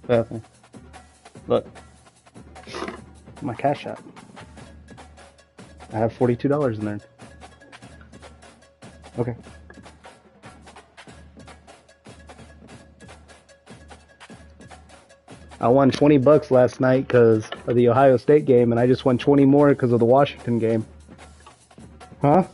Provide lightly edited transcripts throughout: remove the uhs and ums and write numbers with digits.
Perfect. Look, my Cash App. I have $42 in there. Okay. I won 20 bucks last night because of the Ohio State game, and I just won 20 more because of the Washington game. Huh?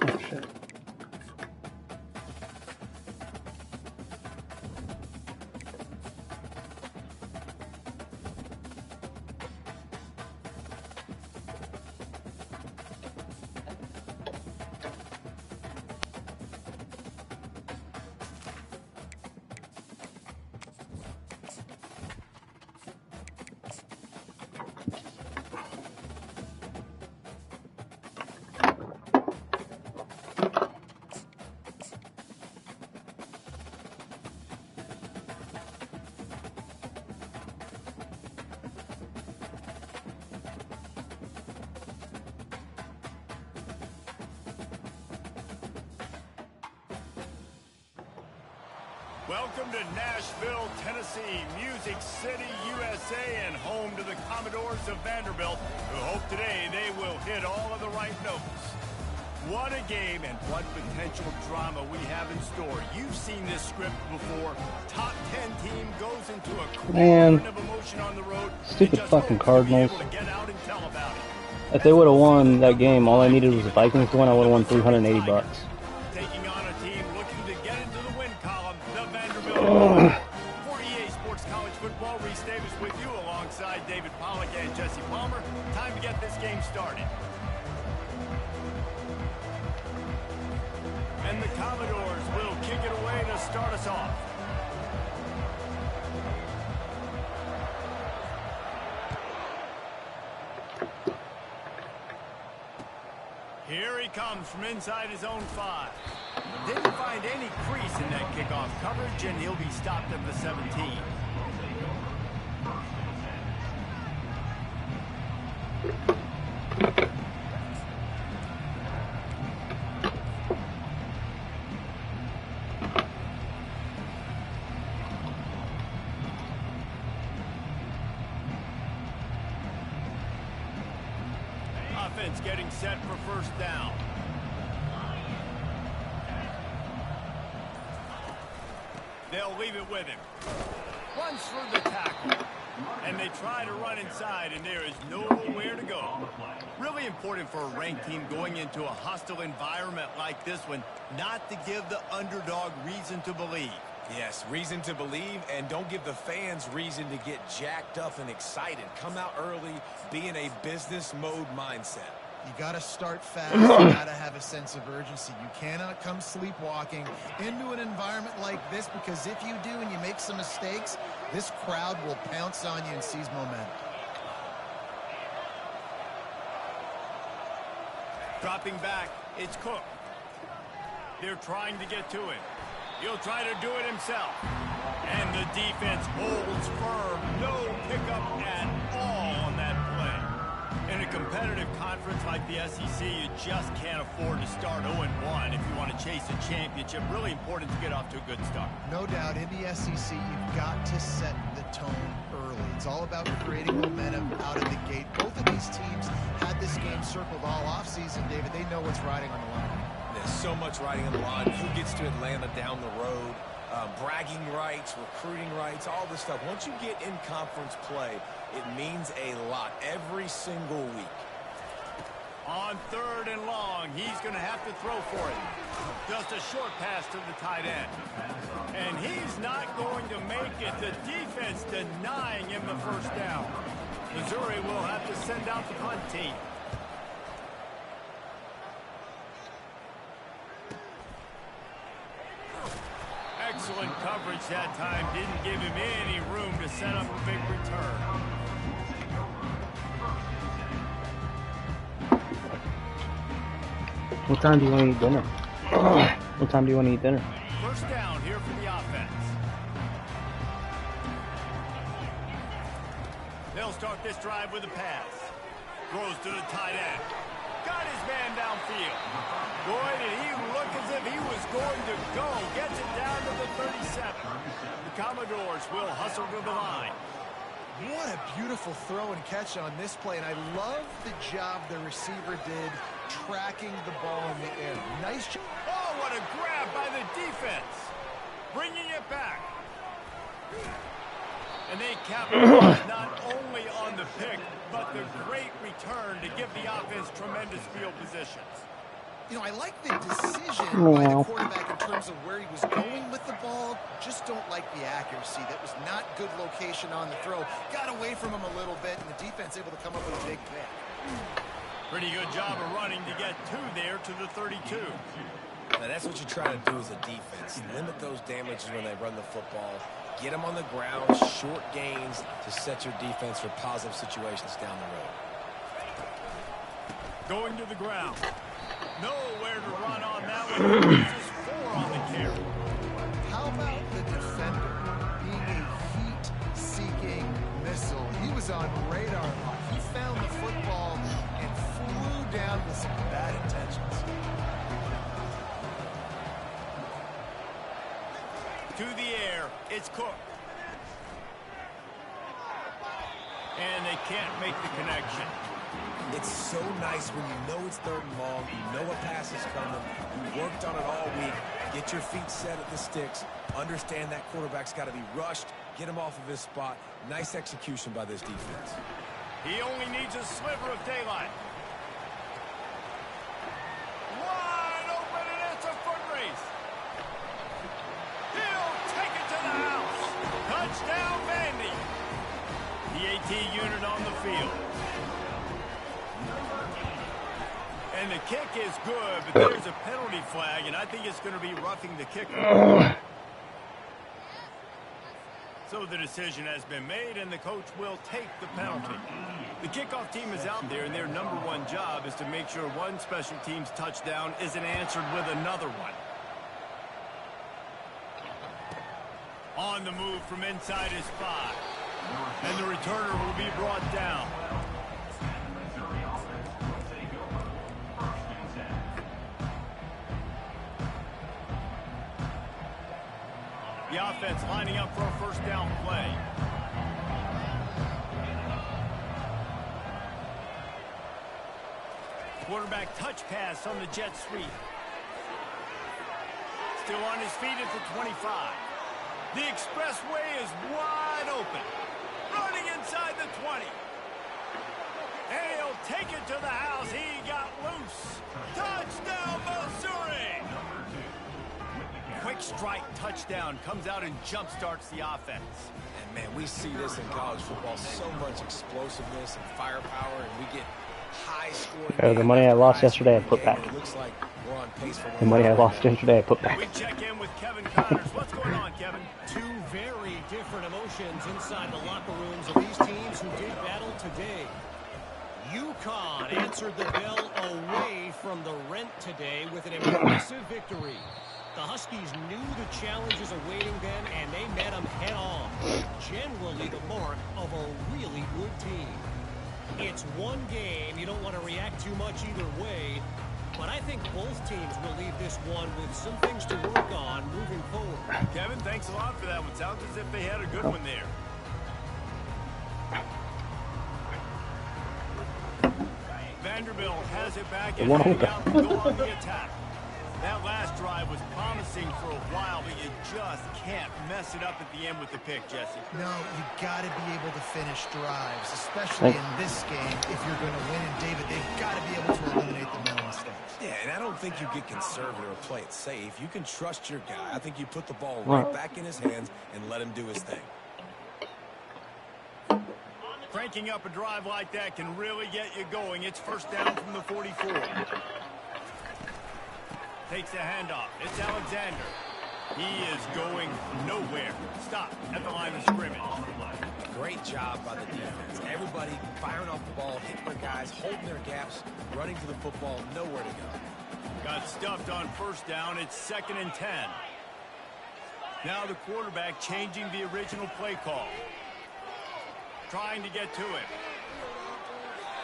Oh, shit. Welcome to Nashville, Tennessee, Music City, USA, and home to the Commodores of Vanderbilt, who hope today they will hit all of the right notes. What a game and what potential drama we have in store. You've seen this script before. Top 10 team goes into a cauldron of emotion on the road. Stupid fucking Cardinals. If they would have won that game, all I needed was the Vikings to win, I would have won 380 bucks. Taking on a team looking to get into the win column, the Vanderbilt. 48 Sports College Football. Reese Davis with you alongside David Pollack and Jesse Palmer. Time to get this game started. And the Commodores will kick it away to start us off. Here he comes from inside his own 5. Didn't find any crease in that kickoff coverage, and he'll be stopped at the 17. Offense getting set for first down. They'll leave it with him. Runs through the tackle. And they try to run inside, and there is nowhere to go. Really important for a ranked team going into a hostile environment like this one, not to give the underdog reason to believe. Yes, reason to believe, and don't give the fans reason to get jacked up and excited. Come out early, be in a business mode mindset. You got to start fast. You got to have a sense of urgency. You cannot come sleepwalking into an environment like this, because if you do and you make some mistakes, this crowd will pounce on you and seize momentum. Dropping back, it's Cook. They're trying to get to him. He'll try to do it himself. And the defense holds firm. No pickup at all on that play. In a competitive conference like the SEC, you just can't afford to start 0-1 if you want to chase a championship. Really important to get off to a good start. No doubt, in the SEC, you've got to set the tone early. It's all about creating momentum out of the gate. Both of these teams had this game circled all offseason, David. They know what's riding on the line. There's so much riding on the line. Who gets to Atlanta down the road? Bragging rights, recruiting rights, all this stuff. Once you get in conference play, it means a lot every single week. On 3rd and long, he's going to have to throw for it. Just a short pass to the tight end. And he's not going to make it. The defense denying him the first down. Missouri will have to send out the punt team. Excellent coverage that time. Didn't give him any room to set up a big return. What time do you want to eat dinner? What time do you want to eat dinner? First down here for the offense. They'll start this drive with a pass. Throws to the tight end. Got his man downfield. Boy, did he look as if he was going to go. Gets it down to the 37. The Commodores will hustle to the line. What a beautiful throw and catch on this play, and I love the job the receiver did tracking the ball in the air. Nice job. Oh, what a grab by the defense. Bringing it back. And they capitalize not only on the pick, but the great return to give the offense tremendous field positions. You know, I like the decision by the quarterback in terms of where he was going with the ball. Just don't like the accuracy. That was not good location on the throw. Got away from him a little bit, and the defense able to come up with a big pick. Pretty good job of running to get there to the 32. Now that's what you try to do as a defense. Limit those damages when they run the football. Get them on the ground, short gains to set your defense for positive situations down the road. Going to the ground. Nowhere to run on that one. Just 4 on the carry. How about the defender being a heat-seeking missile? He was on radar lock. He found the football and flew down with some bad intentions. To the air, it's Cook. And they can't make the connection. It's so nice when you know it's 3rd and long, you know a pass is coming, you worked on it all week, get your feet set at the sticks, understand that quarterback's got to be rushed, get him off of his spot. Nice execution by this defense. He only needs a sliver of daylight. Wide open, and it's a foot race. He'll take it to the house. Touchdown, Vandy. PAT unit on the field. And the kick is good, but there's a penalty flag, and I think it's going to be roughing the kicker. So the decision has been made, and the coach will take the penalty. The kickoff team is out there, and their number one job is to make sure one special team's touchdown isn't answered with another one. On the move from inside his 5. And the returner will be brought down. The offense lining up for a first down play. Quarterback touch pass on the jet sweep. Still on his feet at the 25. The expressway is wide open. Running inside the 20. And he'll take it to the house. He got loose. Touchdown, Missouri! Quick strike touchdown comes out and jump-starts the offense. And, man, we see this in college football. So much explosiveness and firepower, and we get high-scoring. The money I lost yesterday, I put back. It looks like we're on pace for the money I lost yesterday, I put back. We check in with Kevin Connors. What's going on, Kevin? Two very different emotions inside the locker rooms of these teams who did battle today. UConn answered the bell away from the rent today with an impressive victory. The Huskies knew the challenges awaiting them, and they met them head-on. Generally the mark of a really good team. It's one game. You don't want to react too much either way. But I think both teams will leave this one with some things to work on moving forward. Kevin, thanks a lot for that one. Sounds as if they had a good one there. Vanderbilt has it back and heading out to go on the attack. That last drive was promising for a while, but you just can't mess it up at the end with the pick, Jesse. No, you got to be able to finish drives, especially in this game. If you're going to win, and David, they've got to be able to eliminate the mental mistakes. Yeah, and I don't think you get conservative or play it safe. You can trust your guy. I think you put the ball right back in his hands and let him do his thing. Cranking up a drive like that can really get you going. It's first down from the 44. Takes a handoff. It's Alexander. He is going nowhere. Stop at the line of scrimmage. Great job by the defense. Everybody firing off the ball, hitting their guys, holding their gaps, running to the football, nowhere to go. Got stuffed on first down. It's 2nd and 10. Now the quarterback changing the original play call. Trying to get to it.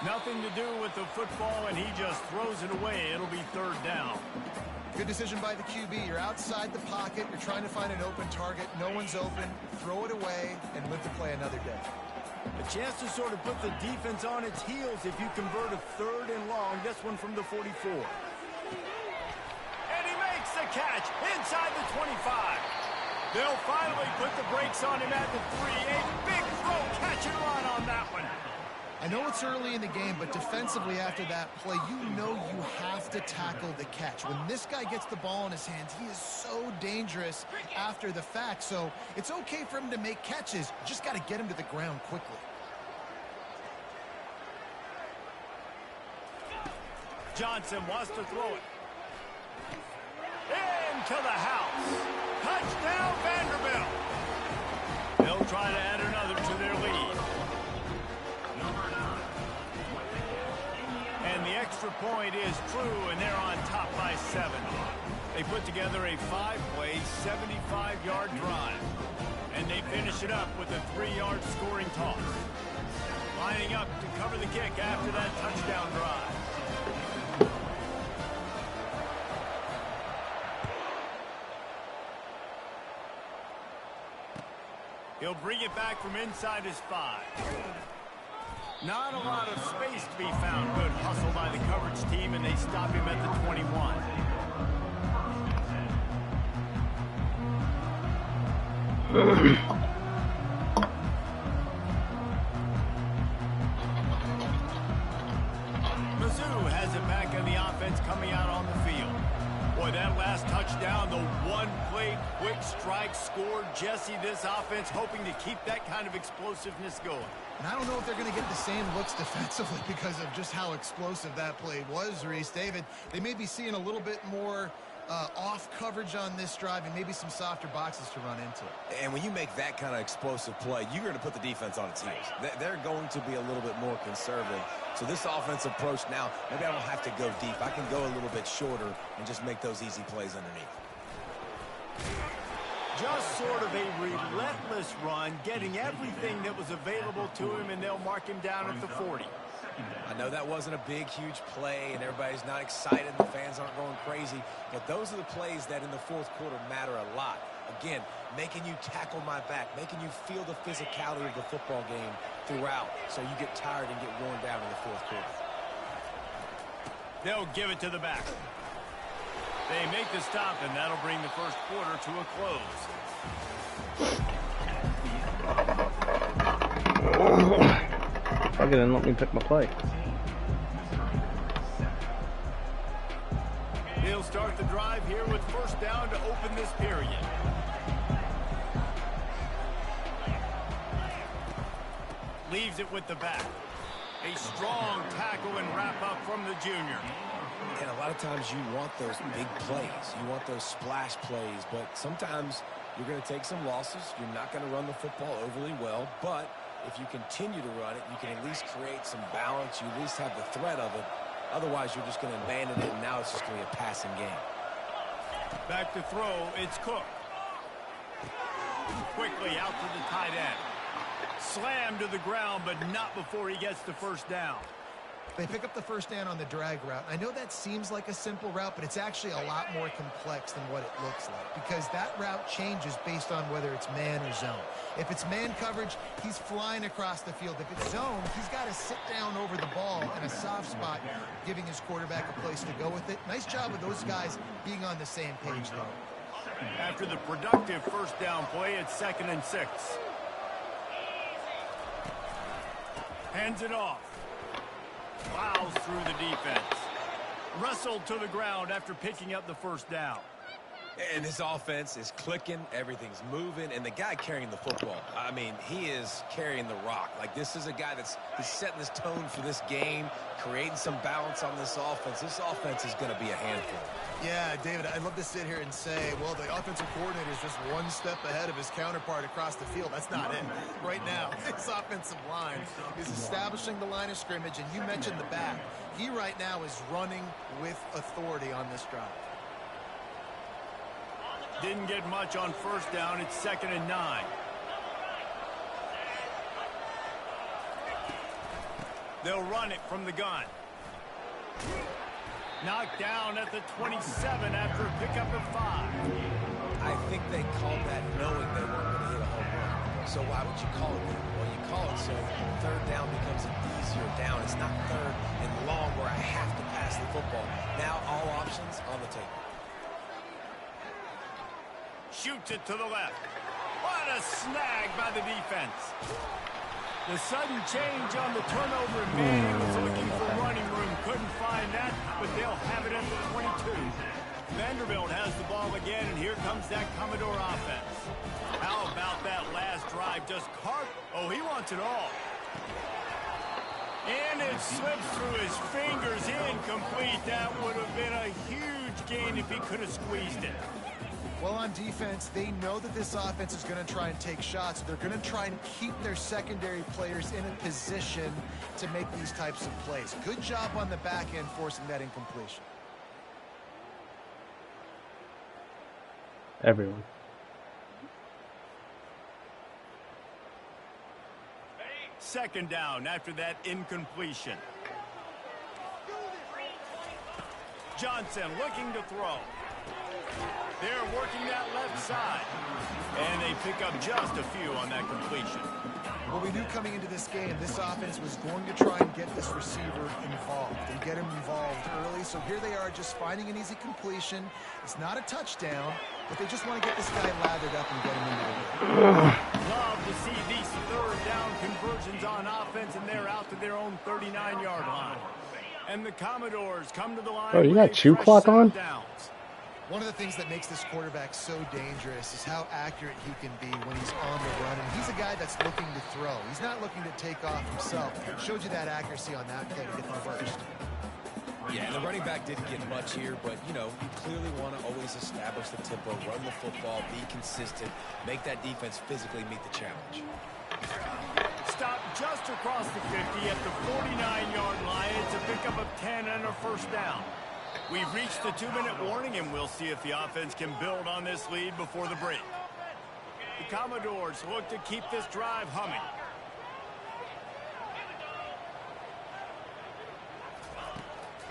Nothing to do with the football, and he just throws it away. It'll be 3rd down. Good decision by the QB. You're outside the pocket. You're trying to find an open target. No one's open. Throw it away and live to play another day. A chance to sort of put the defense on its heels if you convert a 3rd and long. This one from the 44. And he makes the catch inside the 25. They'll finally put the brakes on him at the 3. A big throw, catch and run on that one. I know it's early in the game, but defensively after that play, you know you have to tackle the catch. When this guy gets the ball in his hands, he is so dangerous after the fact. So it's okay for him to make catches. You just got to get him to the ground quickly. Johnson wants to throw it. Into the house. Touchdown, Vanderbilt. They'll try to add another to their lead. And the extra point is true, and they're on top by 7. They put together a 5-play, 75-yard drive. And they finish it up with a 3-yard scoring toss. Lining up to cover the kick after that touchdown drive. He'll bring it back from inside his 5. Not a lot of space to be found. Good hustle by the coverage team, and they stop him at the 21. Mizzou has it back on the offense coming out on the field. Boy, that last touchdown, the one-play quick strike scored. Jesse, this offense hoping to keep that kind of explosiveness going. And I don't know if they're going to get the same looks defensively because of just how explosive that play was, Reese. David, they may be seeing a little bit more off coverage on this drive and maybe some softer boxes to run into. And when you make that kind of explosive play, you're going to put the defense on its heels. They're going to be a little bit more conservative. So this offensive approach now, maybe I don't have to go deep. I can go a little bit shorter and just make those easy plays underneath. Just sort of a relentless run, getting everything that was available to him, and they'll mark him down at the 40. I know that wasn't a big, huge play, and everybody's not excited, the fans aren't going crazy, but those are the plays that in the fourth quarter matter a lot. Again, making you tackle my back, making you feel the physicality of the football game throughout, so you get tired and get worn down in the fourth quarter. They'll give it to the back. They make the stop, and that'll bring the first quarter to a close. Fuck it and let me pick my play. He'll start the drive here with first down to open this period. Leaves it with the back. A strong tackle and wrap up from the junior. And a lot of times you want those big plays. You want those splash plays, but sometimes you're going to take some losses. You're not going to run the football overly well, but if you continue to run it, you can at least create some balance. You at least have the threat of it. Otherwise, you're just going to abandon it, and now it's just going to be a passing game. Back to throw, it's Cook. Quickly out to the tight end. Slammed to the ground, but not before he gets the first down. They pick up the first down on the drag route. I know that seems like a simple route, but it's actually a lot more complex than what it looks like because that route changes based on whether it's man or zone. If it's man coverage, he's flying across the field. If it's zone, he's got to sit down over the ball in a soft spot, giving his quarterback a place to go with it. Nice job of those guys being on the same page, though. After the productive first down play, it's 2nd and 6. Hands it off. Plows through the defense. Wrestled to the ground after picking up the first down. And this offense is clicking, everything's moving, and the guy carrying the football, I mean, he is carrying the rock. Like, this is a guy he's setting this tone for this game, creating some balance on this offense. This offense is going to be a handful. Yeah, David, I'd love to sit here and say, well, the offensive coordinator is just one step ahead of his counterpart across the field. That's not it. Right now, this offensive line is establishing the line of scrimmage, and you mentioned the back. He right now is running with authority on this drive. Didn't get much on first down. It's 2nd and 9. They'll run it from the gun. Knocked down at the 27 after a pickup of 5. I think they called that knowing they weren't going to hit a home run. So why would you call it that? Well, you call it so third down becomes an easier down. It's not third and long where I have to pass the football. Now all options on the table. Shoots it to the left. What a snag by the defense. The sudden change on the turnover, man, he was looking for running room. Couldn't find that, but they'll have it at the 22. Vanderbilt has the ball again, and here comes that Commodore offense. How about that last drive? Just carved. Oh, he wants it all. And it slips through his fingers, incomplete. That would have been a huge gain if he could have squeezed it. Well, on defense, they know that this offense is going to try and take shots. They're going to try and keep their secondary players in a position to make these types of plays. Good job on the back end forcing that incompletion. Everyone. Second down after that incompletion. Johnson looking to throw. They're working that left side. And they pick up just a few on that completion. Well, we knew coming into this game, this offense was going to try and get this receiver involved and get him involved early. So here they are just finding an easy completion. It's not a touchdown, but they just want to get this guy lathered up and get him into the game. Love to see these third down conversions on offense, and they're out to their own 39-yard line. And the Commodores come to the line. Oh, you got chew clock on? Downs. One of the things that makes this quarterback so dangerous is how accurate he can be when he's on the run. And he's a guy that's looking to throw. He's not looking to take off himself. Showed you that accuracy on that play to get the first. Yeah, and the running back didn't get much here, but, you know, you clearly want to always establish the tempo, run the football, be consistent, make that defense physically meet the challenge. Stop just across the 50 at the 49-yard line. It's a pickup of 10 and a first down. We've reached the 2-minute warning, and we'll see if the offense can build on this lead before the break. The Commodores look to keep this drive humming.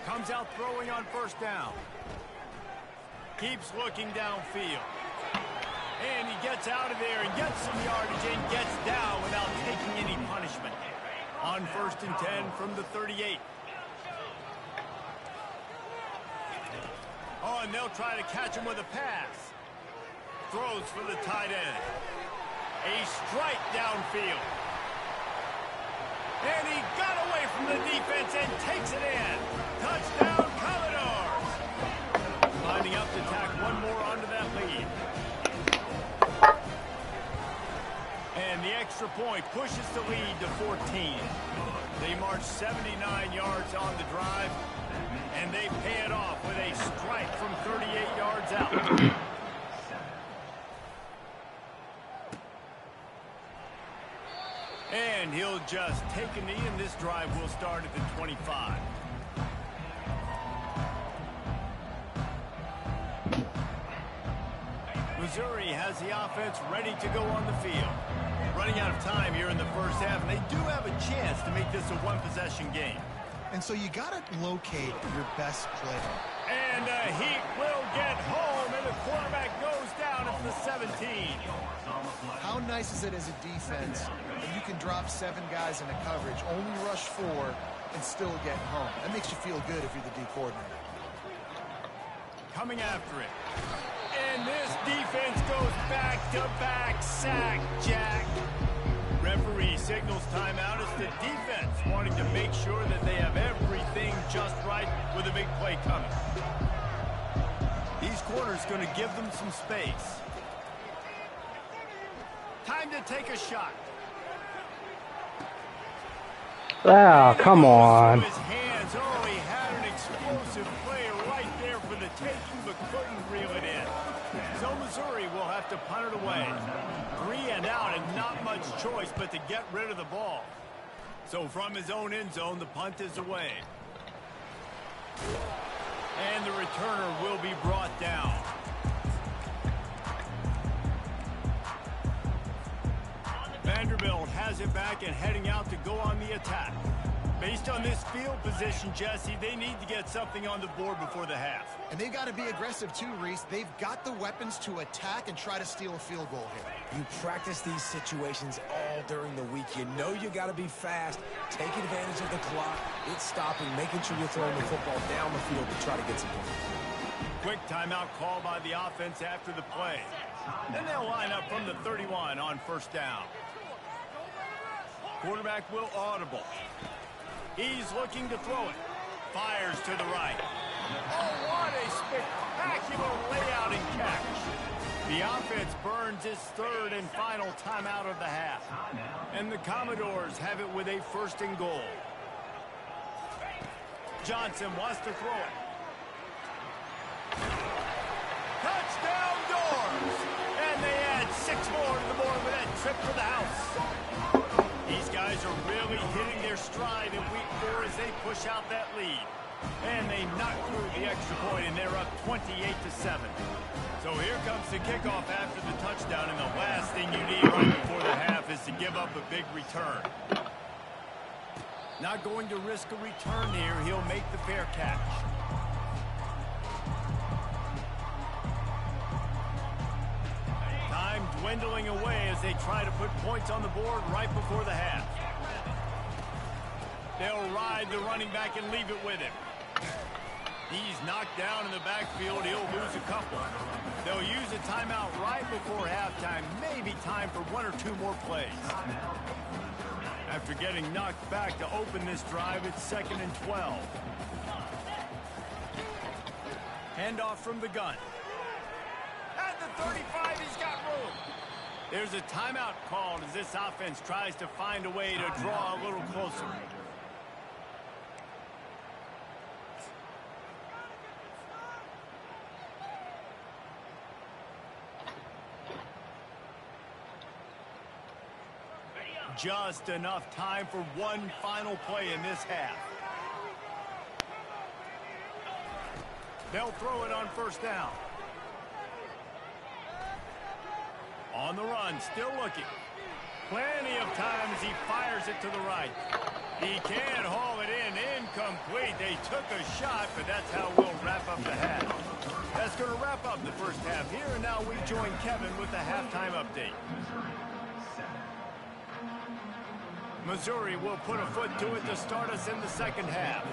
Comes out throwing on first down. Keeps looking downfield. And he gets out of there and gets some yardage and gets down without taking any punishment. On 1st and 10 from the 38. Oh, and they'll try to catch him with a pass. Throws for the tight end. A strike downfield. And he got away from the defense and takes it in. Touchdown, Commodores. Lining up to tack one more onto that lead. And the extra point pushes the lead to 14. They march 79 yards on the drive. And they pay it off with a strike from 38 yards out. And he'll just take a knee, and this drive will start at the 25. Missouri has the offense ready to go on the field. Running out of time here in the first half, and they do have a chance to make this a one-possession game. And so you got to locate your best player. And he will get home, and the quarterback goes down at the 17. How nice is it as a defense that you can drop 7 guys into coverage, only rush 4, and still get home? That makes you feel good if you're the D coordinator. Coming after it. And this defense goes back-to-back sack, Jack. Referee signals timeout as the defense wanting to make sure that they have everything just right with a big play coming. These corners going to give them some space. Time to take a shot. Ah, come on. His hands. Oh, he had an explosive play right there for the taking, but couldn't reel it in. So Missouri will have to punt it away. 3 and out, and not much choice but to get rid of the ball. So from his own end zone, the punt is away. And the returner will be brought down. Vanderbilt has it back and heading out to go on the attack. Based on this field position, Jesse, they need to get something on the board before the half. And they've got to be aggressive too, Reese. They've got the weapons to attack and try to steal a field goal here. You practice these situations all during the week. You know you got to be fast, take advantage of the clock. It's stopping, making sure you're throwing the football down the field to try to get some points. Quick timeout call by the offense after the play. Then they'll line up from the 31 on first down. Quarterback will audible. He's looking to throw it. Fires to the right. Oh, what a spectacular layout and catch. The offense burns its 3rd and final timeout of the half. And the Commodores have it with a 1st and goal. Johnson wants to throw it. Touchdown, Doors! And they add 6 more to the board with that trip for the house. These guys are really hitting their stride in week 4 as they push out that lead. And they knock through the extra point, and they're up 28-7. So here comes the kickoff after the touchdown, and the last thing you need right before the half is to give up a big return. Not going to risk a return here. He'll make the fair catch. Time dwindling away as they try to put points on the board right before the half. They'll ride the running back and leave it with him. He's knocked down in the backfield. He'll lose a couple. They'll use a timeout right before halftime. Maybe time for 1 or 2 more plays. After getting knocked back to open this drive, it's 2nd and 12. Handoff from the gun. 35, he's got room. There's a timeout called as this offense tries to find a way to draw a little closer. Just enough time for one final play in this half. They'll throw it on first down. On the run, still looking. Plenty of time as he fires it to the right. He can't haul it in. Incomplete. They took a shot, but that's how we'll wrap up the half. That's going to wrap up the first half here, and now we join Kevin with the halftime update. Missouri will put a foot to it to start us in the second half.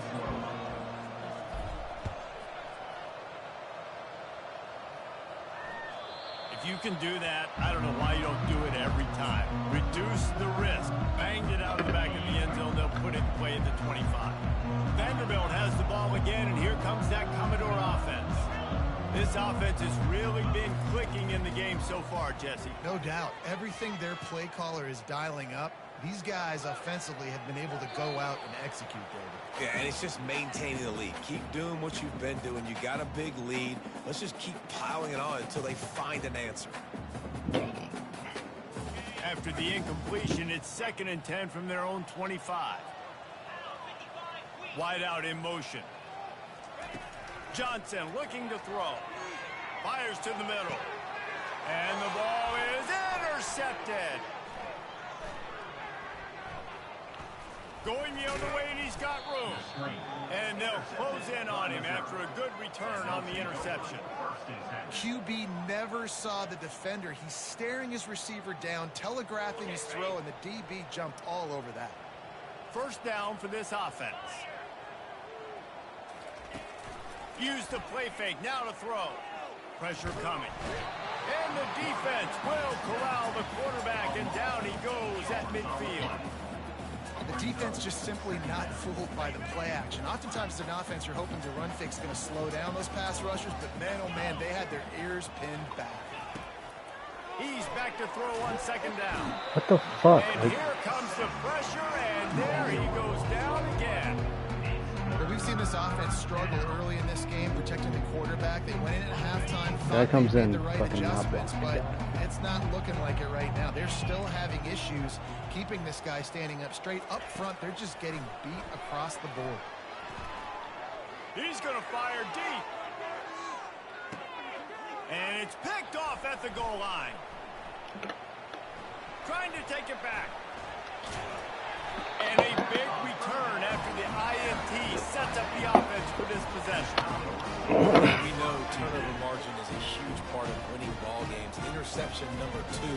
If you can do that, I don't know why you don't do it every time. Reduce the risk. Banged it out of the back of the end zone. They'll put it in play at the 25. Vanderbilt has the ball again, and here comes that Commodore offense. This offense has really been clicking in the game so far, Jesse. No doubt. Everything their play caller is dialing up, these guys offensively have been able to go out and execute, David. Yeah, and it's just maintaining the lead. Keep doing what you've been doing. You got a big lead. Let's just keep piling it on until they find an answer. After the incompletion, it's 2nd and 10 from their own 25. Wide out in motion. Johnson looking to throw. Fires to the middle. And the ball is intercepted. Going the other way, and he's got room. And they'll close in on him after a good return on the interception. QB never saw the defender. He's staring his receiver down, telegraphing his throw, and the DB jumped all over that. First down for this offense. Use the play fake, now to throw. Pressure coming. And the defense will corral the quarterback, and down he goes at midfield. The defense just simply not fooled by the play action. Oftentimes, as an offense, you're hoping the run fake's going to slow down those pass rushers, but man, oh man, they had their ears pinned back. He's back to throw on 2nd down. What the fuck? And here comes the pressure, and there he goes down again. But we've seen this offense struggle early in this game, protecting the quarterback. They went in at halftime, That comes thought they in made the right fucking adjustments, not but it's not looking like it right now. They're still having issues keeping this guy standing up straight. Up front, they're just getting beat across the board. He's going to fire deep. And it's picked off at the goal line. Trying to take it back. And a big return after the INT sets up the offense for this possession. We know turnover margin is a huge part of winning ball games. Interception number 2.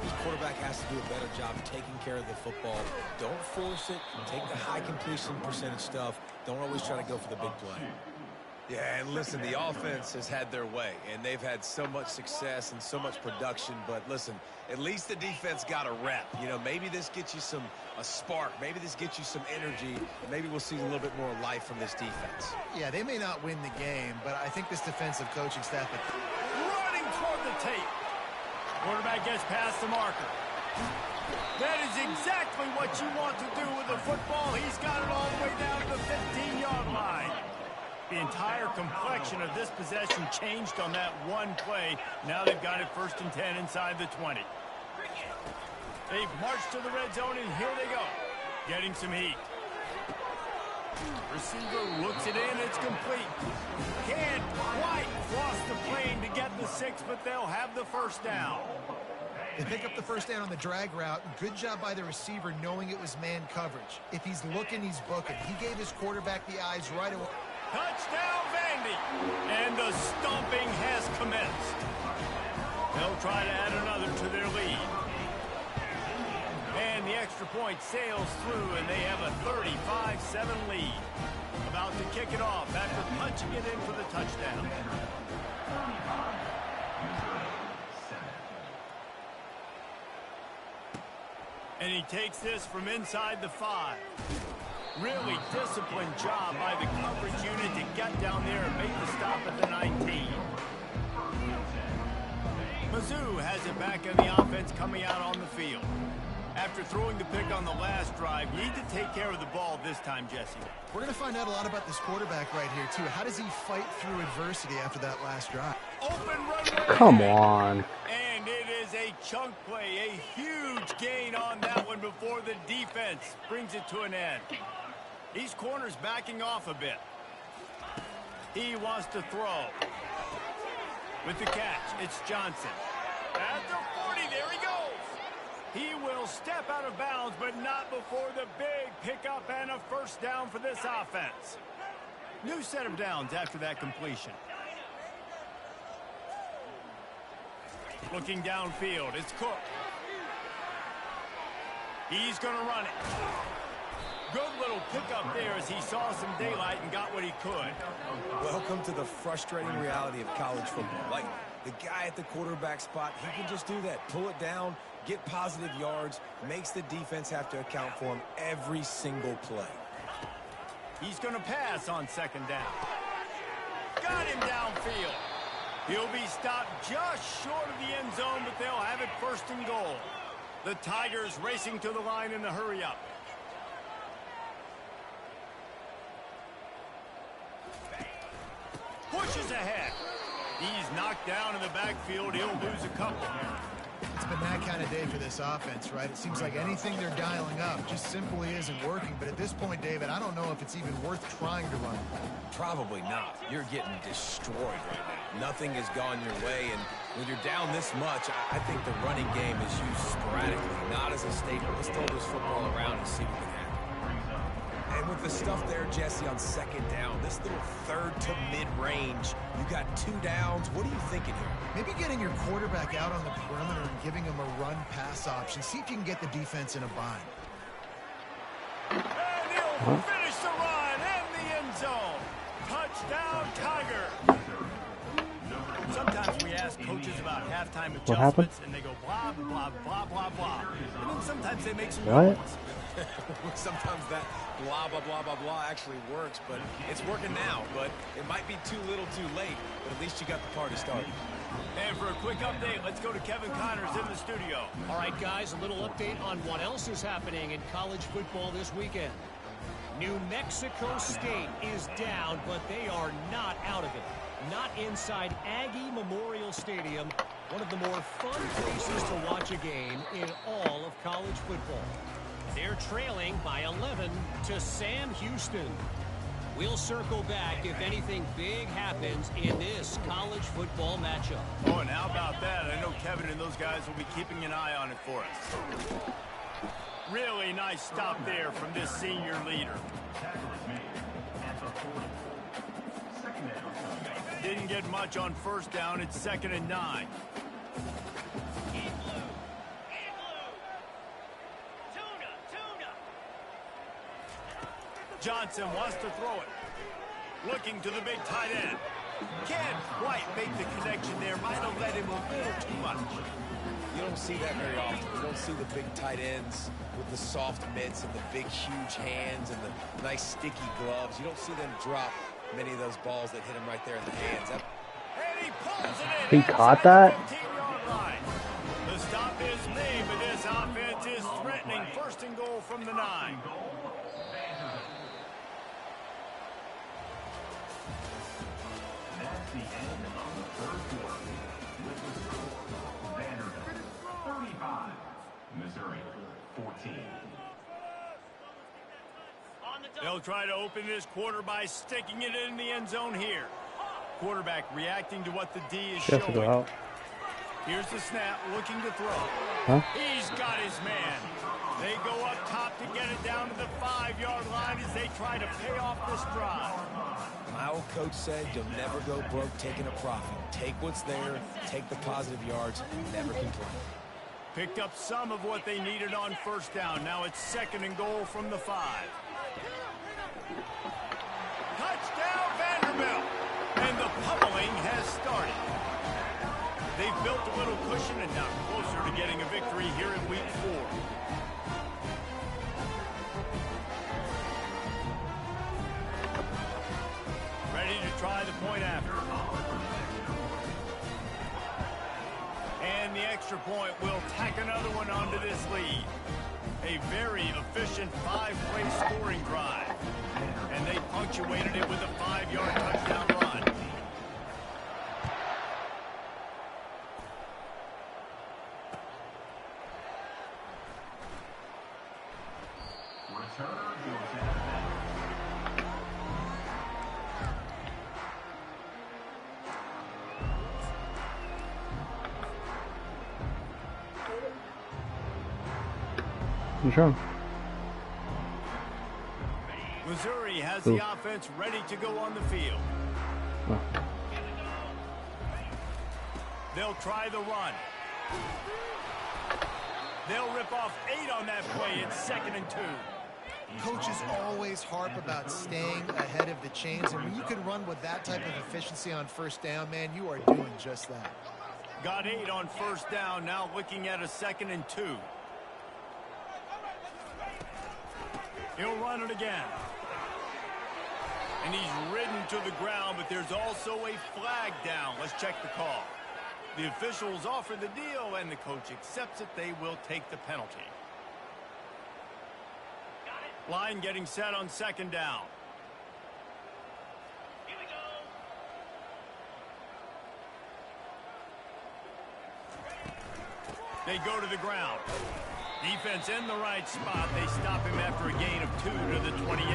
This quarterback has to do a better job taking care of the football. Don't force it. Take the high completion percentage stuff. Don't always try to go for the big play. Yeah, and listen, the offense has had their way, and they've had so much success and so much production. But listen, at least the defense got a rep. You know, maybe this gets you a spark. Maybe this gets you some energy. Maybe we'll see a little bit more life from this defense. Yeah, they may not win the game, but I think this defensive coaching staff... Running toward the tape. Quarterback gets past the marker. That is exactly what you want to do with the football. He's got it all the way down to the 15-yard line. The entire complexion of this possession changed on that one play. Now they've got it 1st and 10 inside the 20. They've marched to the red zone, and here they go. Getting some heat. Receiver looks it in. It's complete. Can't quite cross the plane to get the 6, but they'll have the first down. They pick up the first down on the drag route. Good job by the receiver knowing it was man coverage. If he's looking, he's booking. He gave his quarterback the eyes right away. Touchdown, Vandy! And the stomping has commenced. They'll try to add another to their lead. And the extra point sails through, and they have a 35-7 lead. About to kick it off after punching it in for the touchdown. And he takes this from inside the 5. Really disciplined job by the coverage unit to get down there and make the stop at the 19. Mizzou has it back in the offense coming out on the field. After throwing the pick on the last drive, you need to take care of the ball this time, Jesse. We're going to find out a lot about this quarterback right here, too. How does he fight through adversity after that last drive? Open runway. Come on. And it is a chunk play, a huge gain on that one before the defense brings it to an end. These corners backing off a bit. He wants to throw. With the catch, it's Johnson. At the 40, there he goes. He will step out of bounds, but not before the big pickup and a first down for this offense. New set of downs after that completion. Looking downfield, it's Cook. He's going to run it. Good little pickup there as he saw some daylight and got what he could. Welcome to the frustrating reality of college football. Like, the guy at the quarterback spot, he can just do that. Pull it down, get positive yards, makes the defense have to account for him every single play. He's going to pass on second down. Got him downfield. He'll be stopped just short of the end zone, but they'll have it first and goal. The Tigers racing to the line in the hurry-up. Pushes ahead. He's knocked down in the backfield. He'll lose a couple. It's been that kind of day for this offense, right? It seems like anything they're dialing up just simply isn't working. But at this point, David, I don't know if it's even worth trying to run. Probably not. You're getting destroyed right now. Nothing has gone your way, and when you're down this much, I think the running game is used sporadically, not as a staple. Let's throw this football around and see what can happen. And with the stuff there, Jesse, on second down, this little third to mid-range, you got 2 downs. What are you thinking here? Maybe getting your quarterback out on the perimeter and giving him a run-pass option. See if you can get the defense in a bind. And he'll finish the run in the end zone. Touchdown, Tiger. Sometimes we ask coaches about halftime adjustments, and they go blah, blah, blah, blah, blah. And then sometimes they make some What? ones. Sometimes that blah, blah, blah, blah, blah actually works, but it's working now. But it might be too little too late, but at least you got the party started. And for a quick update, let's go to Kevin Connors in the studio. All right, guys, a little update on what else is happening in college football this weekend. New Mexico State is down, but they are not out of it. Not inside Aggie Memorial Stadium, one of the more fun places to watch a game in all of college football. They're trailing by 11 to Sam Houston. We'll circle back if anything big happens in this college football matchup. Oh, and how about that? I know Kevin and those guys will be keeping an eye on it for us. Really nice stop there from this senior leader. Didn't get much on first down. It's 2nd and 9. Johnson wants to throw it. Looking to the big tight end. Can't quite make the connection there. Might have led him a little too much. You don't see that very often. You don't see the big tight ends with the soft mitts and the big, huge hands and the nice, sticky gloves. You don't see them drop many of those balls that hit him right there in the hands. And he pulls it in. He caught that? 15-yard line. The stop is made, but this offense is threatening 1st and goal from the 9. That's the end of the 3rd quarter. With the score, Vanderbilt 35, Missouri 14. They'll try to open this quarter by sticking it in the end zone here. Quarterback reacting to what the D is She has to go showing. out. Here's the snap, looking to throw. Huh? He's got his man. They go up top to get it down to the 5-yard line as they try to pay off this drive. My old coach said you'll never go broke taking a profit. Take what's there, take the positive yards, never complain. Picked up some of what they needed on first down. Now it's 2nd and goal from the 5. Touchdown, Vanderbilt! And the pummeling has started. They've built a little cushion and now closer to getting a victory here in week 4. Ready to try the point after. extra point will tack another one onto this lead. A very efficient 5-play scoring drive. And they punctuated it with a 5-yard touchdown run. Returner goes out of Sure. Missouri has the offense ready to go on the field. Oh. They'll try the run. They'll rip off 8 on that play. It's 2nd and 2. Coaches always harp about staying ahead of the chains, and when you can run with that type of efficiency on first down, man, you are doing just that. Got 8 on first down, now looking at a 2nd and 2. He'll run it again. And he's ridden to the ground, but there's also a flag down. Let's check the call. The officials offer the deal, and the coach accepts it. They will take the penalty. Line getting set on 2nd down. Here we go. They go to the ground. Defense in the right spot. They stop him after a gain of 2 to the 28.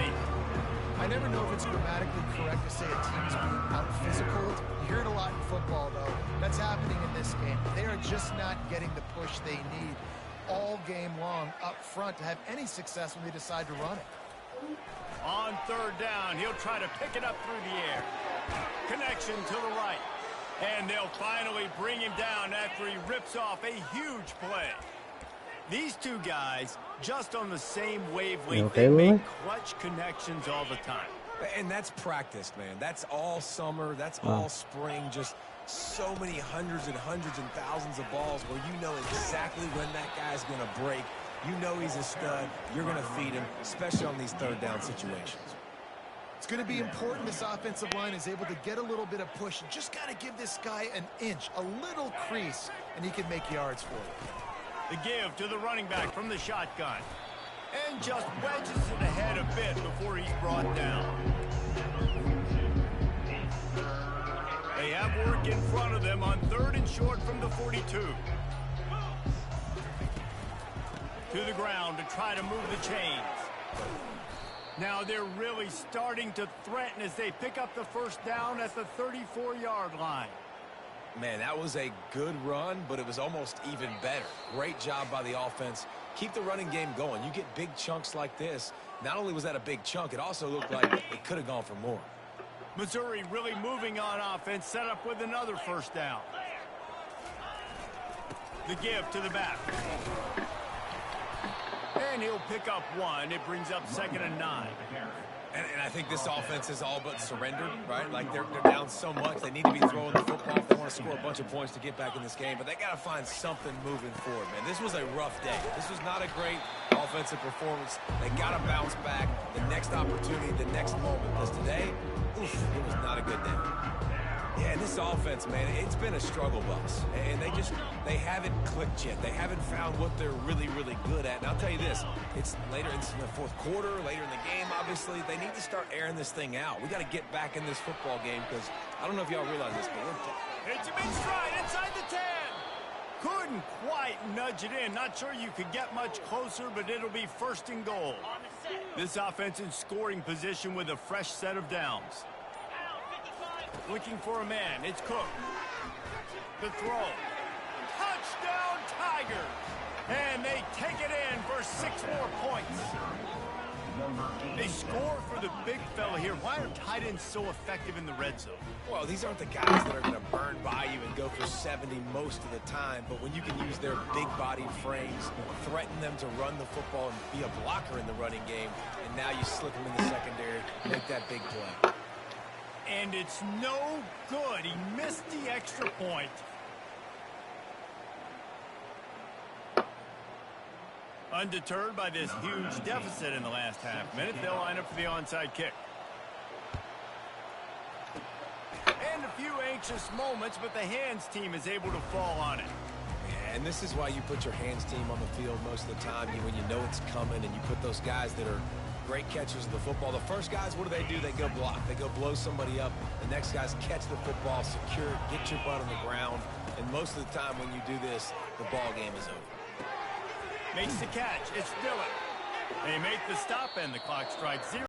I never know if it's grammatically correct to say a team's being out-physicaled. You hear it a lot in football, though. That's happening in this game. They are just not getting the push they need all game long up front to have any success when they decide to run it. On 3rd down, he'll try to pick it up through the air. Connection to the right. And they'll finally bring him down after he rips off a huge play. These two guys, just on the same wavelength, they make clutch connections all the time. And that's practice, man. That's all summer. That's all spring. Just so many hundreds and thousands of balls where you know exactly when that guy's going to break. You know he's a stud. You're going to feed him, especially on these 3rd down situations. It's going to be important this offensive line is able to get a little bit of push. You just got to give this guy an inch, a little crease, and he can make yards for you. The give to the running back from the shotgun. And just wedges it ahead a bit before he's brought down. They have work in front of them on 3rd and short from the 42. To the ground to try to move the chains. Now they're really starting to threaten as they pick up the first down at the 34-yard line. Man, that was a good run, but it was almost even better. Great job by the offense. Keep the running game going. You get big chunks like this. Not only was that a big chunk, it also looked like it could have gone for more. Missouri really moving on offense, set up with another first down. The give to the back. And he'll pick up 1. It brings up 2nd and 9. And I think this offense is all but surrendered, right? Like they're down so much. They need to be throwing the football if they want to score a bunch of points to get back in this game. But they got to find something moving forward, man. This was a rough day. This was not a great offensive performance. They got to bounce back. The next opportunity, the next moment. Because today, oof, it was not a good day. Yeah, and this offense, man, it's been a struggle bus. And they haven't clicked yet. They haven't found what they're really, really good at. And I'll tell you this, it's later in the 4th quarter, later in the game, obviously. They need to start airing this thing out. We got to get back in this football game because I don't know if y'all realize this, but we're... It's a big stride inside the 10. Couldn't quite nudge it in. Not sure you could get much closer, but it'll be 1st and goal. This offense in scoring position with a fresh set of downs. Looking for a man. It's Cook. The throw. Touchdown, Tiger. And they take it in for 6 more points. They score for the big fella here. Why are tight ends so effective in the red zone? Well, these aren't the guys that are going to burn by you and go for 70 most of the time. But when you can use their big-bodied frames, threaten them to run the football and be a blocker in the running game, and now you slip them in the secondary, make that big play. And it's no good. He missed the extra point. Undeterred by this huge deficit in the last half minute, they'll line up for the onside kick. And a few anxious moments, but the hands team is able to fall on it. And this is why you put your hands team on the field most of the time, when you know it's coming, and you put those guys that are great catchers of the football. The first guys, what do? They go block. They go blow somebody up. The next guys catch the football, secure it, get your butt on the ground. And most of the time when you do this, the ball game is over. Makes the catch. It's Dillon. They make the stop, and the clock strikes 0.